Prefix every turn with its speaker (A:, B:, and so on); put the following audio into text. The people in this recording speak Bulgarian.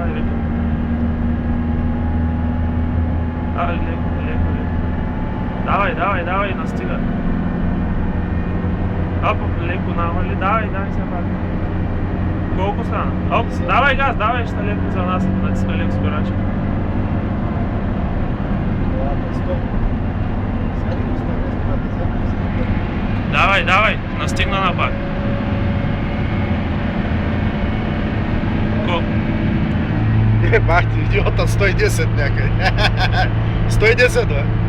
A: леко. Леко. Давай, настига. Оп, леко намали, давай, сега пак. Колко стана? Оп, давай газ, давай, ще леко за нас, натиска леко спирача. Давай, настигна на пак.
B: Бах ти, идиота, 110 някъде. 110, бе.